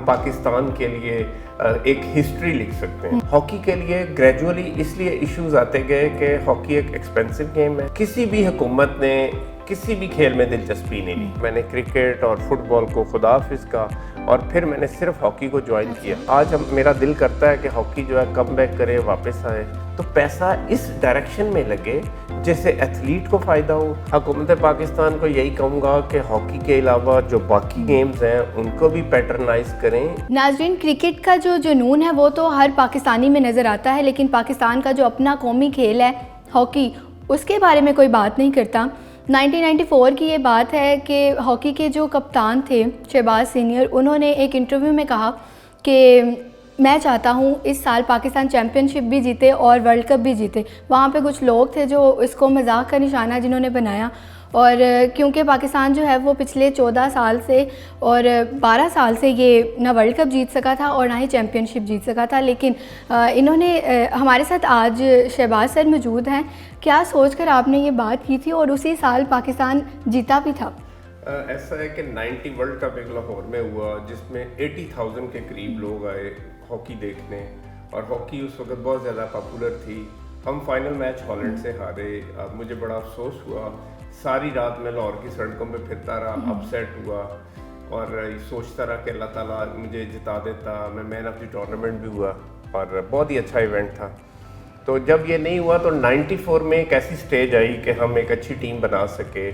پاکستان کے لیے ایک ہسٹری لکھ سکتے ہیں. ہاکی کے لیے گریجولی اس لیے ایشوز آتے گئے کہ ہاکی ایک ایکسپینسو گیم ہے. کسی بھی حکومت نے کسی بھی کھیل میں دلچسپی نہیں لی. میں نے کرکٹ اور فٹ بال کو خدا حافظ کہا اور پھر میں نے صرف ہاکی کو جوائن کیا. آج میرا دل کرتا ہے کہ ہاکی جو ہے کم بیک کرے, واپس آئے, تو پیسہ اس ڈائریکشن میں لگے جس سے ایتھلیٹ کو فائدہ ہو. حکومت پاکستان کو یہی کہوں گا کہ ہاکی کے علاوہ جو باقی گیمز ہیں ان کو بھی پیٹرنائز کریں. ناظرین, کرکٹ کا جو جنون ہے وہ تو ہر پاکستانی میں نظر آتا ہے, لیکن پاکستان کا جو اپنا قومی کھیل ہے ہاکی, اس کے بارے میں کوئی بات نہیں کرتا. 1994 کی یہ بات ہے کہ ہاکی کے جو کپتان تھے شہباز سینئر, انہوں نے ایک انٹرویو میں کہا کہ میں چاہتا ہوں اس سال پاکستان چیمپئن شپ بھی جیتے اور ورلڈ کپ بھی جیتے. وہاں پہ کچھ لوگ تھے جو اس کو مذاق کا نشانہ جنہوں نے بنایا, اور کیونکہ پاکستان جو ہے وہ پچھلے 14 سال سے اور 12 سال سے یہ نہ ورلڈ کپ جیت سکا تھا اور نہ ہی چیمپئن شپ جیت سکا تھا. لیکن انہوں نے ہمارے ساتھ آج شہباز سر موجود ہیں. کیا سوچ کر آپ نے یہ بات کی تھی اور اسی سال پاکستان جیتا بھی تھا؟ ایسا ہے کہ 90 ورلڈ کپ ایک لاہور میں ہوا جس میں 80,000 کے قریب لوگ آئے ہاکی دیکھنے, اور ہاکی اس وقت بہت زیادہ پاپولر تھی. ہم فائنل میچ ہالینڈ سے ہارے. مجھے بڑا افسوس ہوا. ساری رات میں لاہور کی سڑکوں پہ پھرتا رہا, اپسیٹ ہوا اور سوچتا رہا کہ اللہ تعالیٰ مجھے جتا دیتا. میں مین آف دی ٹورنامنٹ بھی ہوا اور بہت ہی اچھا ایونٹ تھا. تو جب یہ نہیں ہوا تو 94 میں ایک ایسی سٹیج آئی کہ ہم ایک اچھی ٹیم بنا سکے,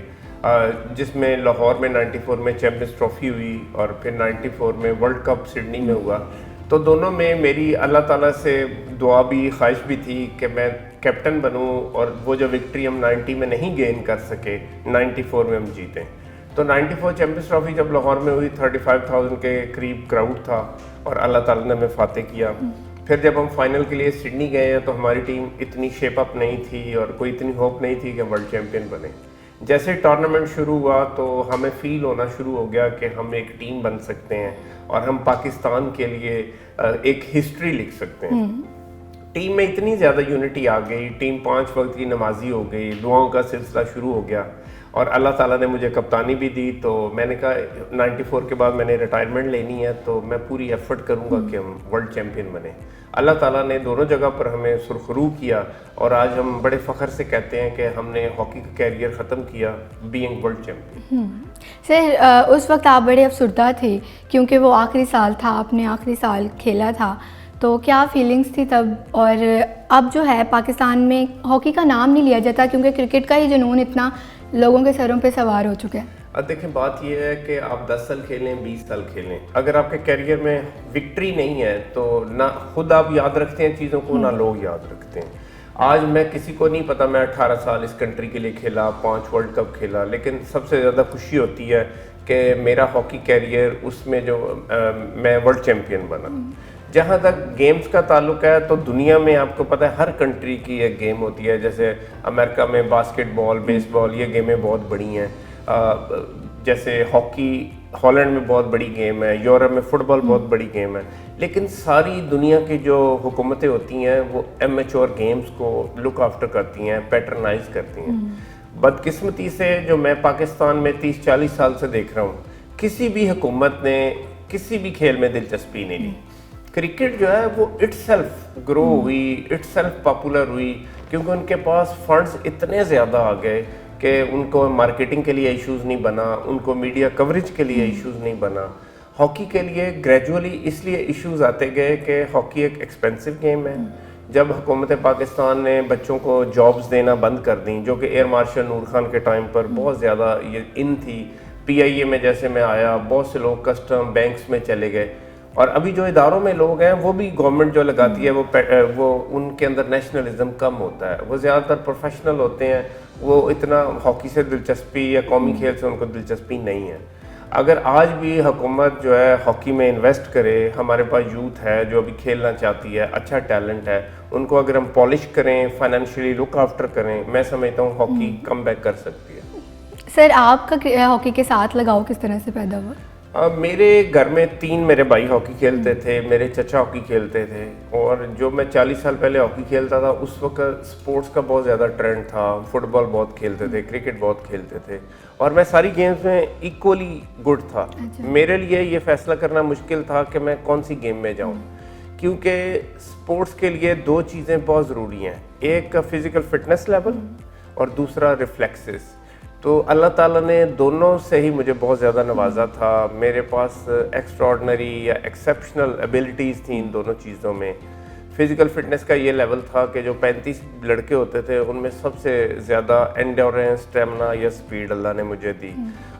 جس میں لاہور میں 94 میں چیمپئنز ٹرافی ہوئی اور پھر 94 میں ورلڈ کپ سڈنی میں ہوا. تو دونوں میں میری اللہ تعالیٰ سے دعا بھی خواہش بھی تھی کہ میں کیپٹن بنوں, اور وہ جو وکٹری ہم 90 میں نہیں گین کر سکے 94 میں ہم جیتیں. تو 94 چیمپئنز ٹرافی جب لاہور میں ہوئی 35,000 کے قریب کراؤڈ تھا اور اللہ تعالیٰ نے ہمیں فاتح کیا. پھر جب ہم فائنل کے لیے سڈنی گئے ہیں تو ہماری ٹیم اتنی شیپ اپ نہیں تھی اور کوئی اتنی ہوپ نہیں تھی کہ ورلڈ چیمپئن بنے. جیسے ٹورنامنٹ شروع ہوا تو ہمیں فیل ہونا شروع ہو گیا کہ ہم ایک ٹیم بن سکتے ہیں اور ہم پاکستان کے لیے ایک ہسٹری لکھ سکتے ہیں. ٹیم میں اتنی زیادہ یونٹی آ گئی, ٹیم 5 وقت کی نمازی ہو گئی, دعاؤں کا سلسلہ شروع ہو گیا اور اللہ تعالیٰ نے مجھے کپتانی بھی دی. تو میں نے کہا 94 کے بعد میں نے ریٹائرمنٹ لینی ہے تو میں پوری ایفرٹ کروں گا کہ ہم ورلڈ چیمپئن بنیں. اللہ تعالیٰ نے دونوں جگہ پر ہمیں سرخرو کیا اور آج ہم بڑے فخر سے کہتے ہیں کہ ہم نے ہاکی کا کیریئر ختم کیا بینگ ورلڈ چیمپئن. سر, اس وقت آپ بڑے افسردہ تھے کیونکہ وہ آخری سال تھا, آپ نے آخری سال کھیلا تھا, تو کیا فیلنگس تھی تب؟ اور اب جو ہے پاکستان میں ہاکی کا نام نہیں لیا جاتا کیونکہ کرکٹ کا ہی جنون اتنا لوگوں کے سروں پہ سوار ہو چکا ہے. اب دیکھیں, بات یہ ہے کہ آپ 10 سال کھیلیں 20 سال کھیلیں, اگر آپ کے کیریئر میں وکٹری نہیں ہے تو نہ خود آپ یاد رکھتے ہیں چیزوں کو, نہ لوگ یاد رکھتے ہیں. آج میں کسی کو نہیں پتا, میں 18 سال اس کنٹری کے لیے کھیلا, 5 ورلڈ کپ کھیلا, لیکن سب سے زیادہ خوشی ہوتی ہے کہ میرا ہاکی کیریئر اس میں جو میں ورلڈ چیمپئن بنا. جہاں تک گیمز کا تعلق ہے تو دنیا میں آپ کو پتہ ہے ہر کنٹری کی ایک گیم ہوتی ہے. جیسے امریکہ میں باسکٹ بال, بیس بال, یہ گیمیں بہت بڑی ہیں. جیسے ہاکی ہالینڈ میں بہت بڑی گیم ہے, یورپ میں فٹ بال بہت بڑی گیم ہے. لیکن ساری دنیا کی جو حکومتیں ہوتی ہیں وہ ایمیچور گیمز کو لک آفٹر کرتی ہیں, پیٹرنائز کرتی ہیں. بدقسمتی سے جو میں پاکستان میں 30-40 سال سے دیکھ رہا ہوں, کسی بھی حکومت نے کسی بھی کھیل میں دلچسپی نہیں لی. کرکٹ جو ہے وہ اٹ سیلف گرو ہوئی, اٹ سیلف پاپولر ہوئی کیونکہ ان کے پاس فنڈز اتنے زیادہ آ گئے کہ ان کو مارکیٹنگ کے لیے ایشوز نہیں بنا, ان کو میڈیا کوریج کے لیے ایشوز نہیں بنا. ہاکی کے لیے گریجولی اس لیے ایشوز آتے گئے کہ ہاکی ایک ایکسپینسو گیم ہے. جب حکومت پاکستان نے بچوں کو جابز دینا بند کر دیں, جو کہ ایئر مارشل نور خان کے ٹائم پر بہت زیادہ یہ ان تھی, PIA میں جیسے میں آیا, بہت سے لوگ کسٹم بینکس میں چلے گئے, اور ابھی جو اداروں میں لوگ ہیں وہ بھی گورنمنٹ جو لگاتی ہے وہ ان کے اندر نیشنلزم کم ہوتا ہے. وہ زیادہ تر پروفیشنل ہوتے ہیں, وہ اتنا ہاکی سے دلچسپی یا قومی کھیل سے ان کو دلچسپی نہیں ہے. اگر آج بھی حکومت جو ہے ہاکی میں انویسٹ کرے, ہمارے پاس یوتھ ہے جو ابھی کھیلنا چاہتی ہے, اچھا ٹیلنٹ ہے, ان کو اگر ہم پالش کریں, فائنینشلی لک آفٹر کریں, میں سمجھتا ہوں ہاکی کم بیک کر سکتی ہے. سر, آپ کا ہاکی کے ساتھ لگاؤ کس طرح سے پیدا ہوا؟ میرے گھر میں 3 میرے بھائی ہاکی کھیلتے تھے, میرے چچا ہاکی کھیلتے تھے, اور جو میں 40 سال پہلے ہاکی کھیلتا تھا اس وقت سپورٹس کا بہت زیادہ ٹرینڈ تھا. فٹ بال بہت کھیلتے تھے, کرکٹ بہت کھیلتے تھے, اور میں ساری گیمز میں ایکولی گڈ تھا. میرے لیے یہ فیصلہ کرنا مشکل تھا کہ میں کون سی گیم میں جاؤں, کیونکہ سپورٹس کے لیے دو چیزیں بہت ضروری ہیں, ایک فزیکل فٹنس لیول اور دوسرا ریفلیکسز. تو اللہ تعالیٰ نے دونوں سے ہی مجھے بہت زیادہ نوازا تھا. میرے پاس ایکسٹراڈنری یا ایکسیپشنل ایبلٹیز تھیں ان دونوں چیزوں میں. فزیکل فٹنس کا یہ لیول تھا کہ جو 35 لڑکے ہوتے تھے ان میں سب سے زیادہ انڈیورنس, اسٹیمنا یا سپیڈ اللہ نے مجھے دی.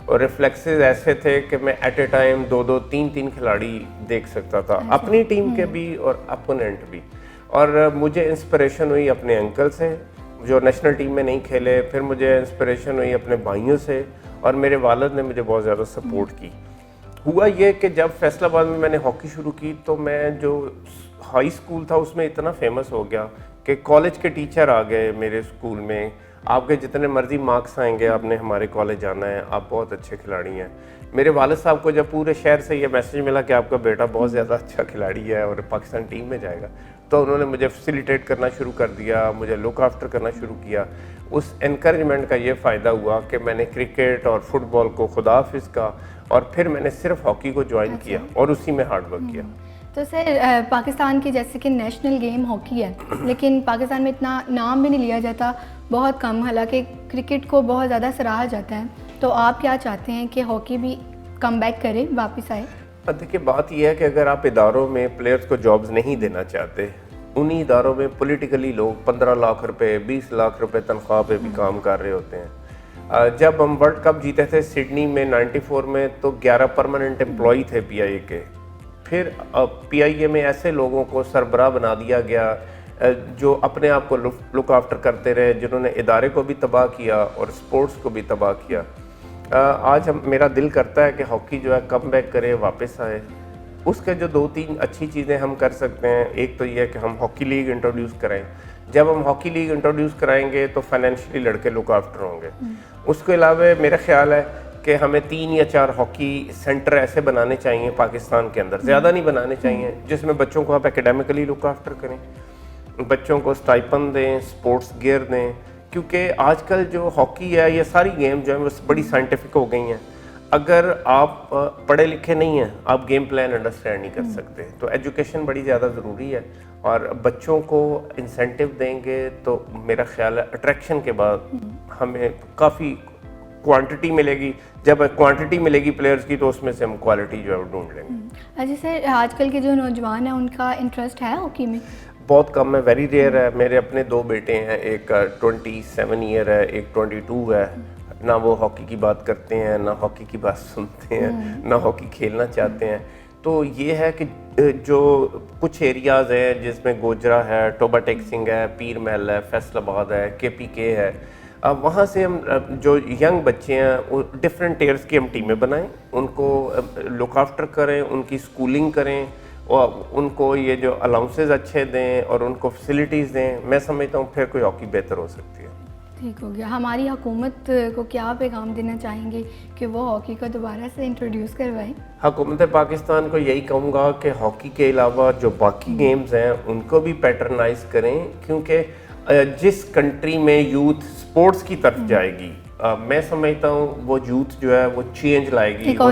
اور ریفلیکسز ایسے تھے کہ میں ایٹ اے ٹائم 2 3 کھلاڑی دیکھ سکتا تھا, اپنی ٹیم کے بھی اور اپوننٹ بھی. اور مجھے انسپریشن ہوئی اپنے انکل سے جو نیشنل ٹیم میں نہیں کھیلے, پھر مجھے انسپریشن ہوئی اپنے بھائیوں سے, اور میرے والد نے مجھے بہت زیادہ سپورٹ کی. ہوا یہ کہ جب فیصل آباد میں نے ہاکی شروع کی تو میں جو ہائی اسکول تھا اس میں اتنا فیمس ہو گیا کہ کالج کے ٹیچر آ گئے میرے اسکول میں, آپ کے جتنے مرضی مارکس آئیں گے آپ نے ہمارے کالج جانا ہے, آپ بہت اچھے کھلاڑی ہیں. میرے والد صاحب کو جب پورے شہر سے یہ میسج ملا کہ آپ کا بیٹا بہت زیادہ اچھا کھلاڑی ہے اور پاکستان ٹیم میں جائے گا, تو انہوں نے مجھے فیسیلیٹیٹ کرنا شروع کر دیا, مجھے لک آفٹر کرنا شروع کیا. اس انکریجمنٹ کا یہ فائدہ ہوا کہ میں نے کرکٹ اور فٹ بال کو خدا حافظ کا, اور پھر میں نے صرف ہاکی کو جوائن کیا اور اسی میں ہارڈ ورک کیا. تو سر پاکستان کی جیسے کہ نیشنل گیم ہاکی ہے, لیکن پاکستان میں اتنا نام بھی نہیں لیا جاتا, بہت کم, حالانکہ کرکٹ کو بہت زیادہ سراہا جاتا ہے. تو آپ کیا چاہتے ہیں کہ ہاکی بھی کم بیک کرے, واپس آئے؟ دیکھیے بات یہ ہے کہ اگر آپ اداروں میں پلیئرز کو جابز نہیں دینا چاہتے, انہی اداروں میں پولیٹیکلی لوگ 15 لاکھ روپے 20 لاکھ روپے تنخواہ پہ بھی کام کر رہے ہوتے ہیں. جب ہم ورلڈ کپ جیتے تھے سڈنی میں 94 میں تو 11 پرماننٹ امپلائی تھے پی آئی اے کے. پھر پی آئی اے میں ایسے لوگوں کو سربراہ بنا دیا گیا جو اپنے آپ کو لک آفٹر کرتے رہے, جنہوں نے ادارے کو بھی تباہ کیا اور سپورٹس کو بھی تباہ کیا. آج میرا دل کرتا ہے کہ ہاکی جو ہے کم بیک کرے, واپس آئے. اس کے جو 2-3 اچھی چیزیں ہم کر سکتے ہیں, ایک تو یہ ہے کہ ہم ہاکی لیگ انٹروڈیوس کریں. جب ہم ہاکی لیگ انٹروڈیوس کرائیں گے تو فائنینشلی لڑکے لک آفٹر ہوں گے. اس کے علاوہ میرا خیال ہے کہ ہمیں 3 یا 4 ہاکی سینٹر ایسے بنانے چاہیے پاکستان کے اندر, زیادہ نہیں بنانے چاہیے, جس میں بچوں کو آپ اکیڈیمکلی لک آفٹر کریں, بچوں کو اسٹائپن دیں, سپورٹس گیئر دیں. کیونکہ آج کل جو ہاکی ہے یہ ساری گیم جو ہیں وہ بڑی سائنٹیفک ہو گئی ہیں. اگر آپ پڑھے لکھے نہیں ہیں آپ گیم پلان انڈرسٹینڈ نہیں کر سکتے. تو ایجوکیشن بڑی زیادہ ضروری ہے, اور بچوں کو انسینٹیو دیں گے تو میرا خیال ہے اٹریکشن کے بعد ہمیں کافی کوانٹٹی ملے گی. جب کوانٹٹی ملے گی پلیئرز کی تو اس میں سے ہم کوالٹی جو ہے وہ ڈھونڈ لیں گے. اچھا سر, آج کل کے جو نوجوان ہیں ان کا انٹرسٹ ہے ہاکی میں؟ بہت کم ہے, ویری ریئر ہے. میرے اپنے 2 بیٹے ہیں, ایک 27 ایئر ہے, ایک 22 ہے. نہ وہ ہاکی کی بات کرتے ہیں, نہ ہاکی کی بات سنتے ہیں, نہ ہاکی کھیلنا چاہتے ہیں. تو یہ ہے کہ جو کچھ ایریاز ہیں جس میں گوجرا ہے, ٹوبا ٹیکسنگ ہے, پیر محل ہے, فیصل آباد ہے, کے پی کے ہے, وہاں سے ہم جو ینگ بچے ہیں وہ ڈفرینٹ ٹیئرس کی ہم ٹیمیں بنائیں, ان کو لک آفٹر کریں, ان کی اسکولنگ کریں, اور ان کو یہ جو الاؤنسز اچھے دیں اور ان کو فیسلٹیز دیں. میں سمجھتا ہوں پھر کوئی ہاکی بہتر ہو سکتی ہے. ٹھیک ہو گیا. ہماری حکومت کو کیا پیغام دینا چاہیں گے کہ وہ ہاکی کو دوبارہ سے انٹروڈیوس کروائیں؟ حکومت پاکستان کو یہی کہوں گا کہ ہاکی کے علاوہ جو باقی گیمز ہیں ان کو بھی پیٹرنائز کریں, کیونکہ جس کنٹری میں یوتھ سپورٹس کی طرف جائے گی, میں سمجھتا ہوں وہ یوتھ جو ہے وہ چینج لائے گی, وہ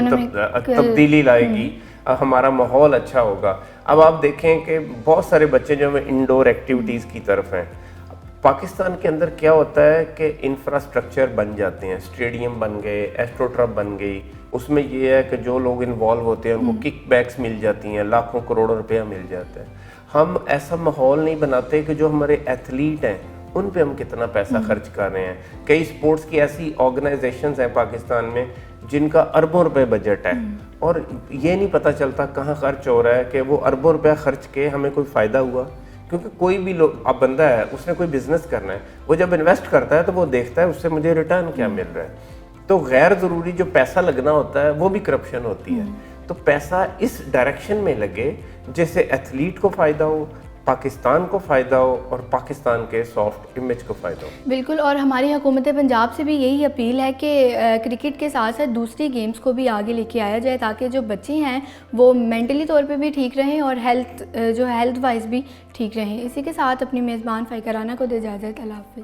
تبدیلی لائے گی, ہمارا ماحول اچھا ہوگا. اب آپ دیکھیں کہ بہت سارے بچے جو ہیں انڈور ایکٹیویٹیز کی طرف ہیں. پاکستان کے اندر کیا ہوتا ہے کہ انفراسٹرکچر بن جاتے ہیں, اسٹیڈیم بن گئے, ایسٹرو ٹرف بن گئی, اس میں یہ ہے کہ جو لوگ انوالو ہوتے ہیں ان کو کک بیکس مل جاتی ہیں, لاکھوں کروڑوں روپیہ مل جاتا ہے. ہم ایسا ماحول نہیں بناتے کہ جو ہمارے ایتھلیٹ ہیں ان پہ ہم کتنا پیسہ خرچ کر رہے ہیں. کئی سپورٹس کی ایسی آرگنائزیشنز ہیں پاکستان میں جن کا اربوں روپے بجٹ ہے, اور یہ نہیں پتہ چلتا کہاں خرچ ہو رہا ہے کہ وہ اربوں روپیہ خرچ کے ہمیں کوئی فائدہ ہوا. کیونکہ کوئی بھی اب بندہ ہے اس نے کوئی بزنس کرنا ہے, وہ جب انویسٹ کرتا ہے تو وہ دیکھتا ہے اس سے مجھے ریٹرن کیا مل رہا ہے. تو غیر ضروری جو پیسہ لگنا ہوتا ہے وہ بھی کرپشن ہوتی ہے. تو پیسہ اس ڈائریکشن میں لگے جس سے ایتھلیٹ کو فائدہ ہو, پاکستان کو فائدہ ہو اور پاکستان کے سافٹ امیج کو فائدہ ہو. بالکل. اور ہماری حکومت پنجاب سے بھی یہی اپیل ہے کہ کرکٹ کے ساتھ ساتھ دوسری گیمز کو بھی آگے لے کے آیا جائے, تاکہ جو بچے ہیں وہ مینٹلی طور پہ بھی ٹھیک رہیں اور ہیلتھ وائز بھی ٹھیک رہیں. اسی کے ساتھ اپنی میزبان فائقہ رانا کو دے اجازت. اللہ حافظ.